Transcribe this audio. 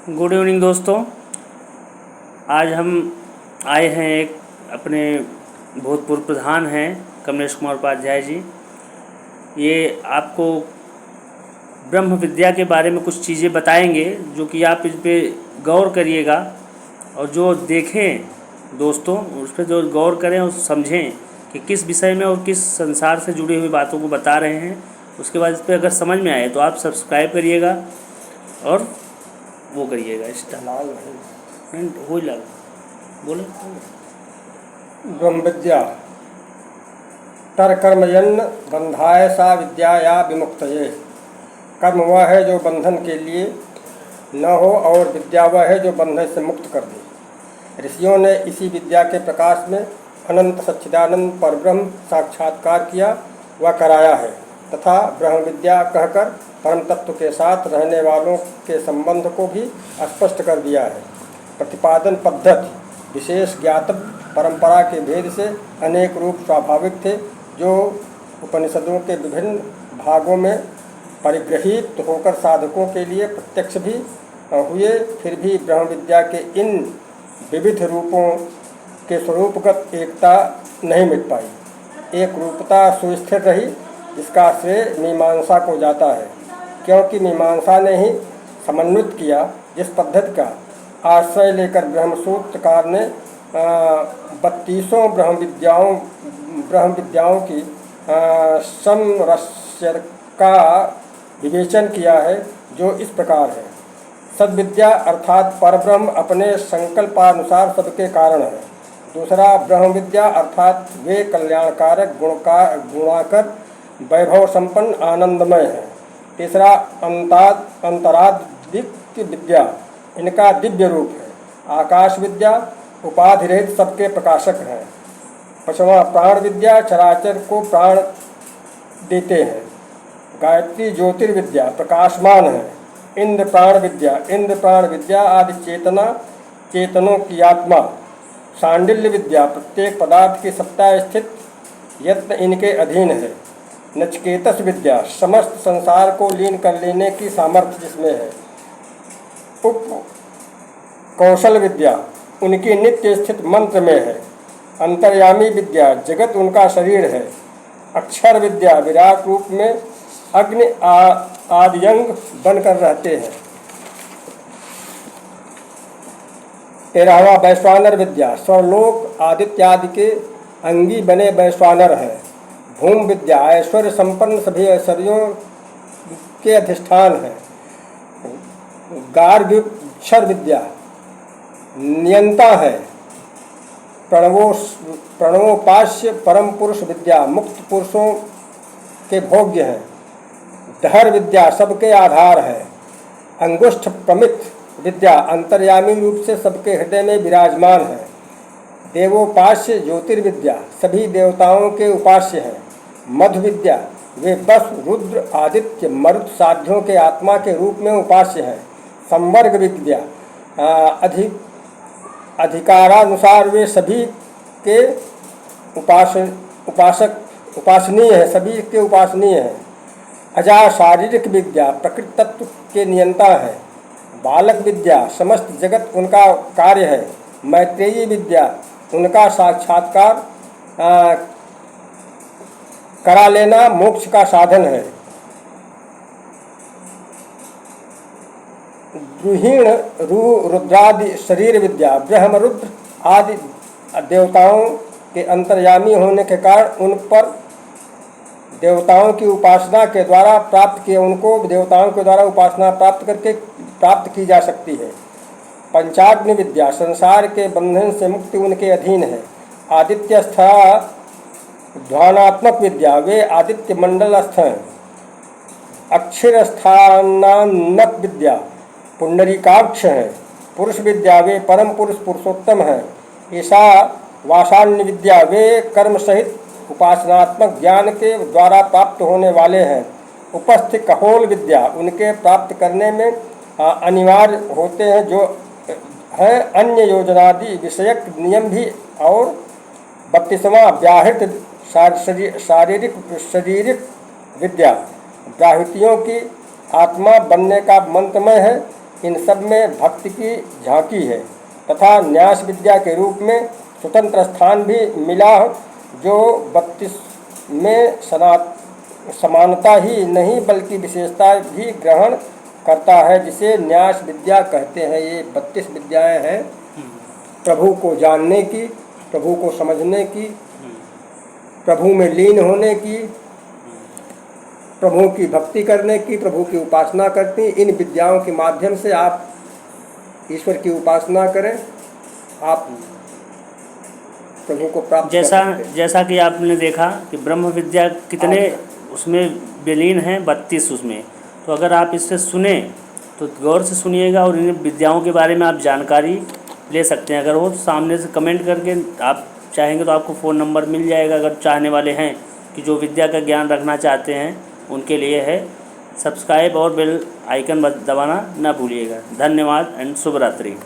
Good evening दोस्तों। आज हम आए हैं एक अपने भूतपूर्व प्रधान हैं कमलेश कुमार उपाध्याय जी। ये आपको ब्रह्म विद्या के बारे में कुछ चीज़ें बताएंगे जो कि आप इस पे गौर करिएगा और जो देखें दोस्तों उस पर जो गौर करें और समझें कि किस विषय में और किस संसार से जुड़ी हुई बातों को बता रहे हैं। उसके बाद इस पर अगर समझ में आए तो आप सब्सक्राइब करिएगा और वो करिएगा लाल हो ही लगा बोले। ब्रह्म विद्या तर कर्मजन्य बंधाय सा विद्या या विमुक्तये। कर्म वह है जो बंधन के लिए न हो और विद्या वह है जो बंधन से मुक्त कर दे। ऋषियों ने इसी विद्या के प्रकाश में अनंत सच्चिदानंद परब्रह्म साक्षात्कार किया व कराया है तथा ब्रह्म विद्या कहकर परम तत्व के साथ रहने वालों के संबंध को भी स्पष्ट कर दिया है। प्रतिपादन पद्धति विशेष ज्ञात परंपरा के भेद से अनेक रूप स्वाभाविक थे जो उपनिषदों के विभिन्न भागों में परिगृहीत होकर साधकों के लिए प्रत्यक्ष भी हुए। फिर भी ब्रह्म विद्या के इन विविध रूपों के स्वरूपगत एकता नहीं मिट पाई। एक रूपता सुस्थिर रही जिसका श्रेय मीमांसा को जाता है, क्योंकि मीमांसा ने ही समन्वित किया जिस पद्धति का आश्रय लेकर ब्रह्मसूत्रकार ने 32 ब्रह्म विद्याओं की समरस्य का विवेचन किया है, जो इस प्रकार है। सद्विद्या अर्थात परब्रह्म अपने संकल्पानुसार सबके कारण है। दूसरा ब्रह्म विद्या अर्थात वे कल्याणकारक गुणाकर वैभव संपन्न आनंदमय है। तीसरा अंतरादित्य विद्या इनका दिव्य रूप है। आकाश विद्या उपाधि रहित सबके प्रकाशक हैं। पांचवा प्राण विद्या चराचर को प्राण देते हैं। गायत्री ज्योतिर्विद्या प्रकाशमान है। इंद्र प्राण विद्या आदि चेतनों की आत्मा। सांडिल्य विद्या प्रत्येक पदार्थ की सत्ता स्थित यत्न इनके अधीन है। नचिकेतस विद्या समस्त संसार को लीन कर लेने की सामर्थ्य जिसमें है। उप कौशल विद्या उनकी नित्य स्थित मंत्र में है। अंतर्यामी विद्या जगत उनका शरीर है। अक्षर विद्या विराट रूप में अग्नि आदियंग बनकर रहते हैं। 13वां वैश्वानर विद्या स्वरलोक आदित्यादि के अंगी बने वैश्वानर हैं। भूम विद्या ऐश्वर्य संपन्न सभी ऐश्वर्यों के अधिष्ठान है। गार्ग्यक्षर विद्या नियंता है। प्रणवोपास्य परम पुरुष विद्या मुक्त पुरुषों के भोग्य है। धर विद्या सबके आधार है। अंगुष्ठ प्रमित विद्या अंतर्यामी रूप से सबके हृदय में विराजमान है। देवोपास्य ज्योतिर्विद्या सभी देवताओं के उपास्य है। मधु विद्या वे बस रुद्र आदित्य मरुत साध्यों के आत्मा के रूप में उपास्य है। संवर्ग विद्या अधिकारानुसार वे सभी के उपासनीय है, सभी के उपासनीय है। अजा शारीरिक विद्या प्रकृति तत्व के नियंता है। बालक विद्या समस्त जगत उनका कार्य है। मैत्रेयी विद्या उनका साक्षात्कार करा लेना मोक्ष का साधन है। द्रुहीण रुद्रादि शरीर विद्या ब्रह्म रुद्र आदि देवताओं के अंतर्यामी होने के कारण उन पर देवताओं की उपासना के द्वारा प्राप्त किए उनको देवताओं के द्वारा उपासना प्राप्त की जा सकती है। पंचाग्नि विद्या संसार के बंधन से मुक्ति उनके अधीन है। आदित्यस्था ध्यानात्मक विद्या वे आदित्य मंडलस्थ हैं। अक्षरस्थानानक विद्या पुंडरीकाक्ष हैं। पुरुष विद्या वे परम पुरुष पुरुषोत्तम हैं। ईशा वासान्य विद्या वे कर्म सहित उपासनात्मक ज्ञान के द्वारा प्राप्त होने वाले हैं। उपस्थित कहोल विद्या उनके प्राप्त करने में अनिवार्य होते हैं, जो है अन्य योजनादि विषयक नियम भी। और 32वां व्याहृत शारीरिक विद्या ब्राह्मतियों की आत्मा बनने का मंत्रमय है। इन सब में भक्ति की झांकी है तथा न्यास विद्या के रूप में स्वतंत्र स्थान भी मिला, जो 32 में समानता ही नहीं बल्कि विशेषता भी ग्रहण करता है, जिसे न्यास विद्या कहते हैं। ये 32 विद्याएं हैं प्रभु को जानने की, प्रभु को समझने की, प्रभु में लीन होने की, प्रभु की भक्ति करने की, प्रभु की उपासना करती। इन विद्याओं के माध्यम से आप ईश्वर की उपासना करें, आप प्रभु को प्राप्त कर सकते हैं। जैसा कि आपने देखा कि ब्रह्म विद्या कितने उसमें विलीन हैं, 32 उसमें। तो अगर आप इससे सुने तो गौर से सुनिएगा और इन विद्याओं के बारे में आप जानकारी ले सकते हैं। अगर वो सामने से कमेंट करके आप चाहेंगे तो आपको फ़ोन नंबर मिल जाएगा, अगर चाहने वाले हैं कि जो विद्या का ज्ञान रखना चाहते हैं उनके लिए है। सब्सक्राइब और बेल आइकन दबाना ना भूलिएगा। धन्यवाद एंड शुभ रात्रि।